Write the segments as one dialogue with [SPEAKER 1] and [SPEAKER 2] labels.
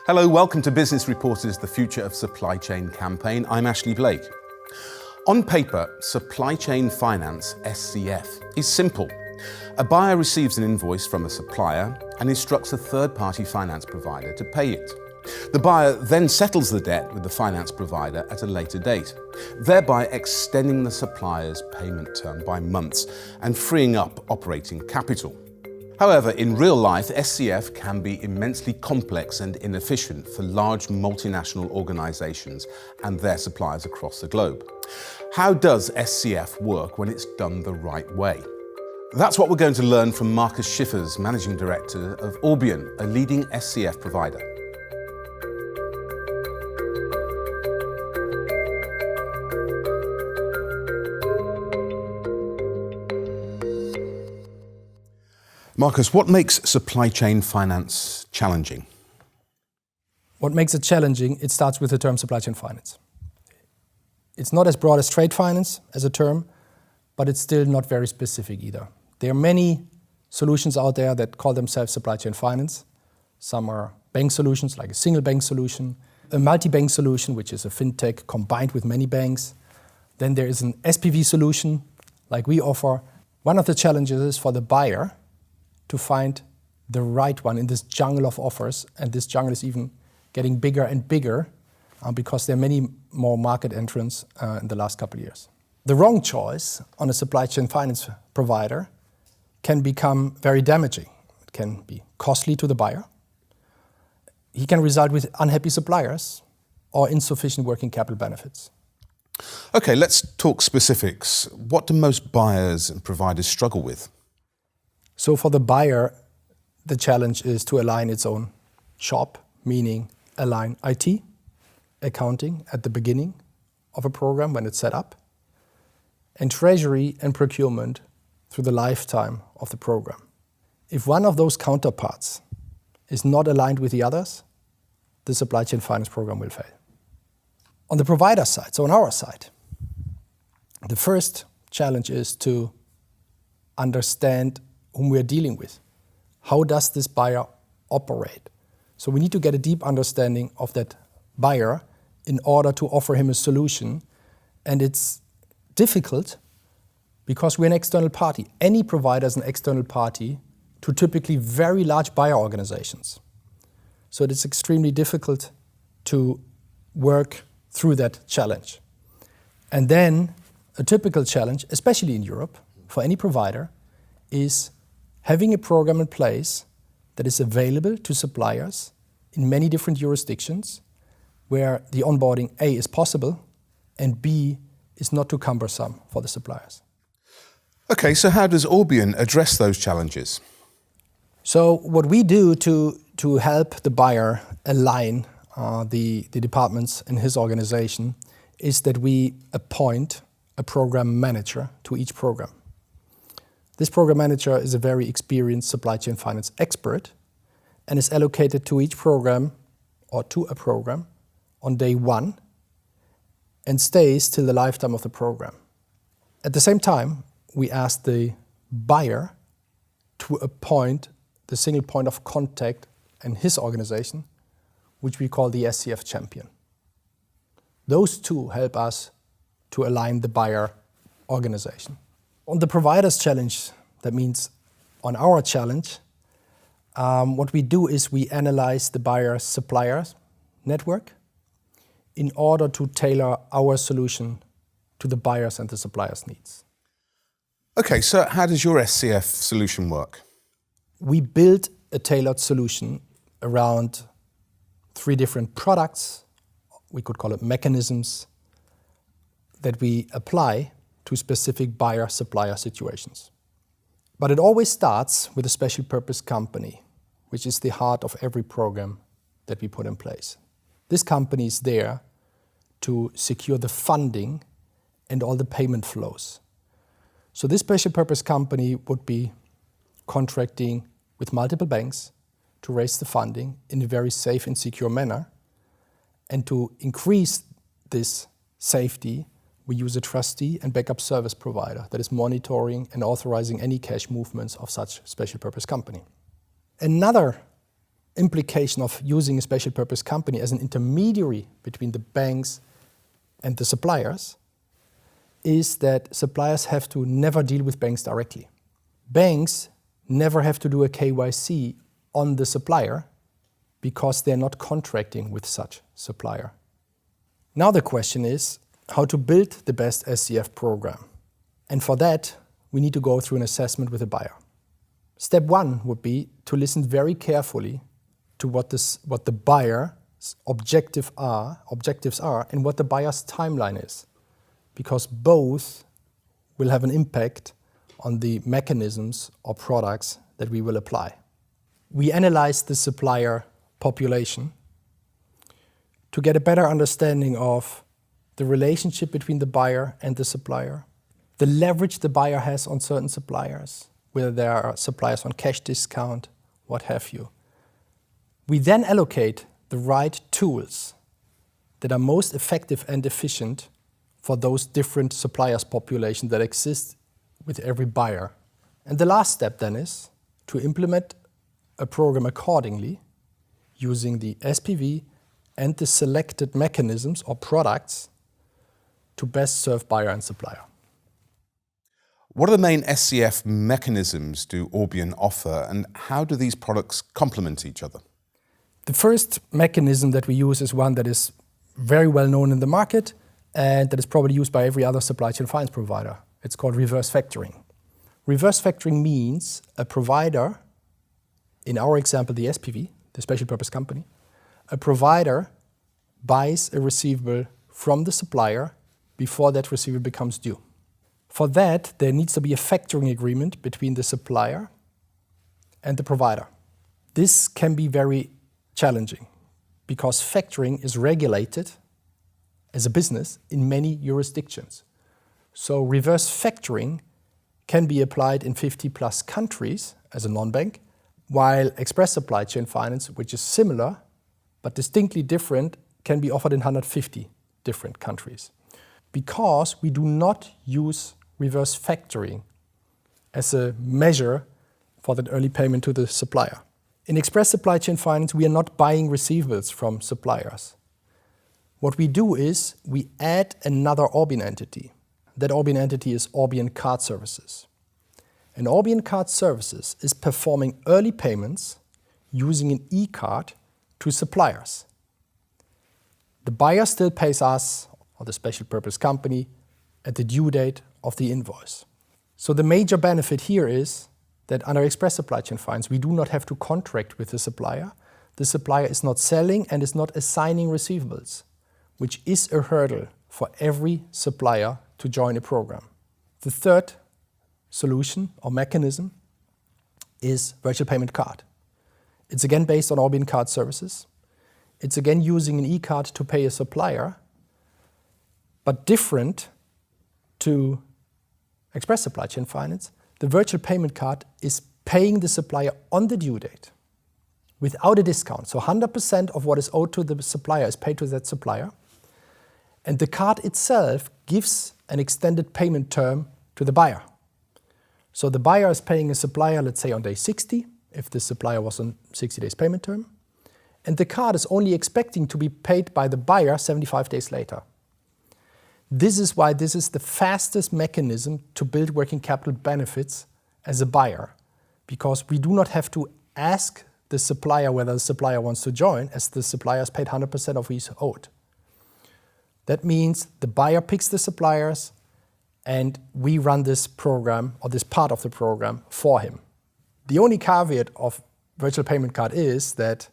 [SPEAKER 1] Hello, welcome to Business Reporter's The Future of Supply Chain campaign. I'm Ashley Blake. On paper, supply chain finance, SCF, is simple. A buyer receives an invoice from a supplier and instructs a third-party finance provider to pay it. The buyer then settles the debt with the finance provider at a later date, thereby extending the supplier's payment term by months and freeing up operating capital. However, in real life, SCF can be immensely complex and inefficient for large multinational organisations and their suppliers across the globe. How does SCF work when it's done the right way? That's what we're going to learn from Markus Schiffers, Managing Director of Orbian, a leading SCF provider. Markus, what makes supply chain finance challenging?
[SPEAKER 2] What makes it challenging, it starts with the term supply chain finance. It's not as broad as trade finance as a term, but it's still not very specific either. There are many solutions out there that call themselves supply chain finance. Some are bank solutions, like a single bank solution, a multi-bank solution, which is a fintech combined with many banks. Then there is an SPV solution, like we offer. One of the challenges is for the buyer to find the right one in this jungle of offers, and this jungle is even getting bigger and bigger because there are many more market entrants in the last couple of years. The wrong choice on a supply chain finance provider can become very damaging. It can be costly to the buyer. He can result with unhappy suppliers or insufficient working capital benefits.
[SPEAKER 1] Okay, let's talk specifics. What do most buyers and providers struggle with?
[SPEAKER 2] So for the buyer, the challenge is to align its own shop, meaning align IT, accounting at the beginning of a program when it's set up, and treasury and procurement through the lifetime of the program. If one of those counterparts is not aligned with the others, the supply chain finance program will fail. On the provider side, so on our side, the first challenge is to understand whom we are dealing with. How does this buyer operate? So we need to get a deep understanding of that buyer in order to offer him a solution. And it's difficult because we're an external party. Any provider is an external party to typically very large buyer organizations. So it's extremely difficult to work through that challenge. And then a typical challenge, especially in Europe, for any provider, is having a program in place that is available to suppliers in many different jurisdictions where the onboarding A is possible and B is not too cumbersome for the suppliers.
[SPEAKER 1] Okay, so how does Orbian address those challenges?
[SPEAKER 2] So what we do to help the buyer align the departments in his organization is that we appoint a program manager to each program. This program manager is a very experienced supply chain finance expert and is allocated to each program or to a program on day one and stays till the lifetime of the program. At the same time, we ask the buyer to appoint the single point of contact in his organization, which we call the SCF champion. Those two help us to align the buyer organization. On the provider's challenge, that means on our challenge, what we do is we analyze the buyer's suppliers network in order to tailor our solution to the buyer's and the supplier's needs.
[SPEAKER 1] Okay, so how does your SCF solution work?
[SPEAKER 2] We build a tailored solution around 3 different products, we could call it mechanisms, that we apply to specific buyer-supplier situations. But it always starts with a special purpose company, which is the heart of every program that we put in place. This company is there to secure the funding and all the payment flows. So this special purpose company would be contracting with multiple banks to raise the funding in a very safe and secure manner. And to increase this safety, we use a trustee and backup service provider that is monitoring and authorizing any cash movements of such special purpose company. Another implication of using a special purpose company as an intermediary between the banks and the suppliers is that suppliers have to never deal with banks directly. Banks never have to do a KYC on the supplier because they're not contracting with such supplier. Now the question is how to build the best SCF program. And for that, we need to go through an assessment with the buyer. Step one would be to listen very carefully to what the buyer's objectives are and what the buyer's timeline is, because both will have an impact on the mechanisms or products that we will apply. We analyze the supplier population to get a better understanding of the relationship between the buyer and the supplier, the leverage the buyer has on certain suppliers, whether there are suppliers on cash discount, what have you. We then allocate the right tools that are most effective and efficient for those different suppliers population that exist with every buyer. And the last step then is to implement a program accordingly using the SPV and the selected mechanisms or products to best serve buyer and supplier.
[SPEAKER 1] What are the main SCF mechanisms do Orbian offer, and how do these products complement each other?
[SPEAKER 2] The first mechanism that we use is one that is very well known in the market and that is probably used by every other supply chain finance provider. It's called reverse factoring. Reverse factoring means a provider, in our example the SPV, the special purpose company, a provider buys a receivable from the supplier before that receivable becomes due. For that, there needs to be a factoring agreement between the supplier and the provider. This can be very challenging because factoring is regulated as a business in many jurisdictions. So reverse factoring can be applied in 50+ countries as a non-bank, while express supply chain finance, which is similar but distinctly different, can be offered in 150 different countries. Because we do not use reverse factoring as a measure for that early payment to the supplier. In express supply chain finance, we are not buying receivables from suppliers. What we do is we add another Orbian entity. That Orbian entity is Orbian Card Services. And Orbian Card Services is performing early payments using an e-card to suppliers. The buyer still pays us, or the special purpose company, at the due date of the invoice. So the major benefit here is that under express supply chain finance, we do not have to contract with the supplier. The supplier is not selling and is not assigning receivables, which is a hurdle for every supplier to join a program. The third solution or mechanism is virtual payment card. It's again based on Orbian Card Services. It's again using an e-card to pay a supplier, but different to express supply chain finance. The virtual payment card is paying the supplier on the due date without a discount. So 100% of what is owed to the supplier is paid to that supplier. And the card itself gives an extended payment term to the buyer. So the buyer is paying a supplier, let's say on day 60, if the supplier was on 60 days payment term. And the card is only expecting to be paid by the buyer 75 days later. This is why this is the fastest mechanism to build working capital benefits as a buyer, because we do not have to ask the supplier whether the supplier wants to join, as the supplier has paid 100% of what he's owed. That means the buyer picks the suppliers and we run this program or this part of the program for him. The only caveat of virtual payment card is that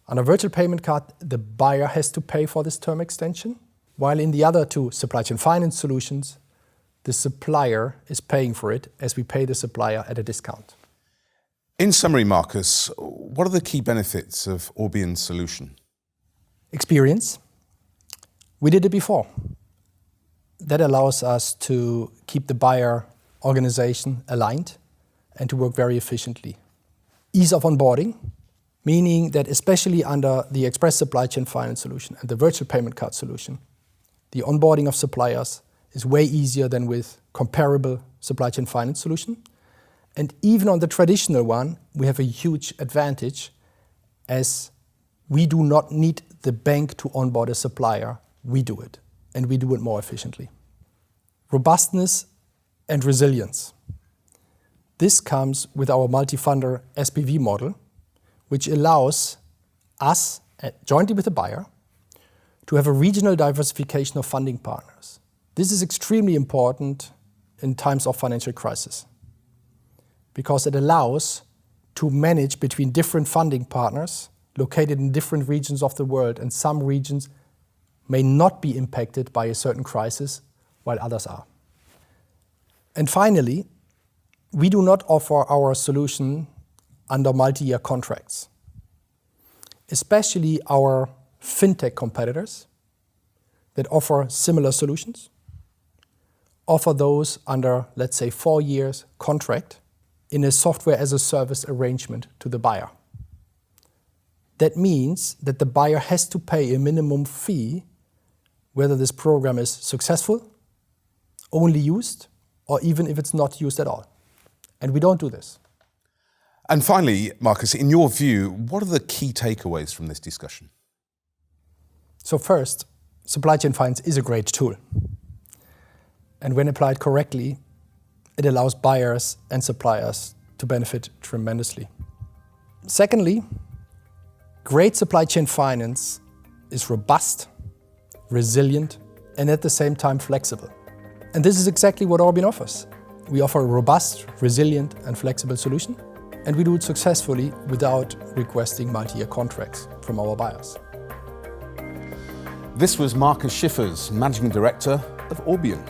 [SPEAKER 2] on a virtual payment card, the buyer has to pay for this term extension, while in the other two supply chain finance solutions, the supplier is paying for it as we pay the supplier at a discount.
[SPEAKER 1] In summary, Markus, what are the key benefits of Orbian's solution?
[SPEAKER 2] Experience. We did it before. That allows us to keep the buyer organization aligned and to work very efficiently. Ease of onboarding, meaning that especially under the express supply chain finance solution and the virtual payment card solution, the onboarding of suppliers is way easier than with comparable supply chain finance solution. And even on the traditional one, we have a huge advantage as we do not need the bank to onboard a supplier. We do it, and we do it more efficiently. Robustness and resilience. This comes with our multi-funder SPV model, which allows us, jointly with the buyer, to have a regional diversification of funding partners. This is extremely important in times of financial crisis, because it allows to manage between different funding partners located in different regions of the world, and some regions may not be impacted by a certain crisis, while others are. And finally, we do not offer our solution under multi-year contracts. Especially our fintech competitors that offer similar solutions offer those under, let's say, 4 years contract in a software as a service arrangement to the buyer. That means that the buyer has to pay a minimum fee whether this program is successful, only used, or even if it's not used at all. And we don't do this.
[SPEAKER 1] And finally, Markus, in your view, what are the key takeaways from this discussion?
[SPEAKER 2] So first, supply chain finance is a great tool. And when applied correctly, it allows buyers and suppliers to benefit tremendously. Secondly, great supply chain finance is robust, resilient, and at the same time flexible. And this is exactly what Orbian offers. We offer a robust, resilient, and flexible solution, and we do it successfully without requesting multi-year contracts from our buyers.
[SPEAKER 1] This was Markus Schiffers, Managing Director of Orbian.